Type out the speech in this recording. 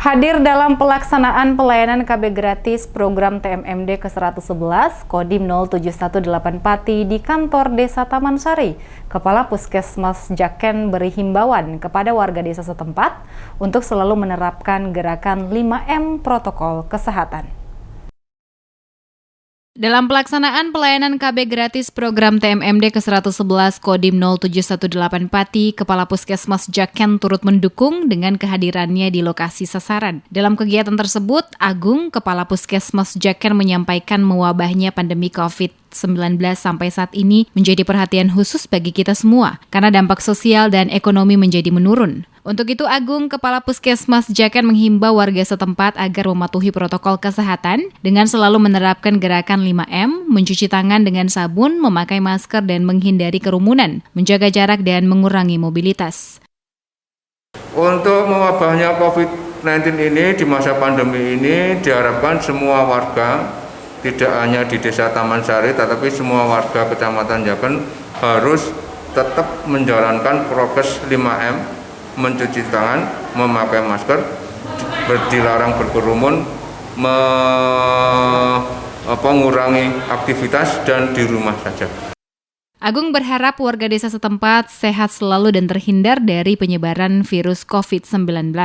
Hadir dalam pelaksanaan pelayanan KB gratis program TMMD ke-111 Kodim 07184 Pati di kantor Desa Taman Sari, Kepala Puskesmas Jaken beri himbauan kepada warga desa setempat untuk selalu menerapkan gerakan 5M protokol kesehatan. Dalam pelaksanaan pelayanan KB gratis program TMMD ke-111 Kodim 07184 Pati, Kepala Puskesmas Jaken turut mendukung dengan kehadirannya di lokasi sasaran. Dalam kegiatan tersebut, Agung, Kepala Puskesmas Jaken menyampaikan mewabahnya pandemi COVID-19 sampai saat ini menjadi perhatian khusus bagi kita semua, karena dampak sosial dan ekonomi menjadi menurun. Untuk itu, Agung, Kepala Puskesmas Jaken menghimbau warga setempat agar mematuhi protokol kesehatan dengan selalu menerapkan gerakan 5M, mencuci tangan dengan sabun, memakai masker dan menghindari kerumunan, menjaga jarak dan mengurangi mobilitas. Untuk mewabahnya COVID-19 ini di masa pandemi ini diharapkan semua warga, tidak hanya di Desa Taman Sari, tetapi semua warga Kecamatan Jaken harus tetap menjalankan prokes 5M, mencuci tangan, memakai masker, dilarang berkerumun, mengurangi aktivitas dan di rumah saja. Agung berharap warga desa setempat sehat selalu dan terhindar dari penyebaran virus COVID-19.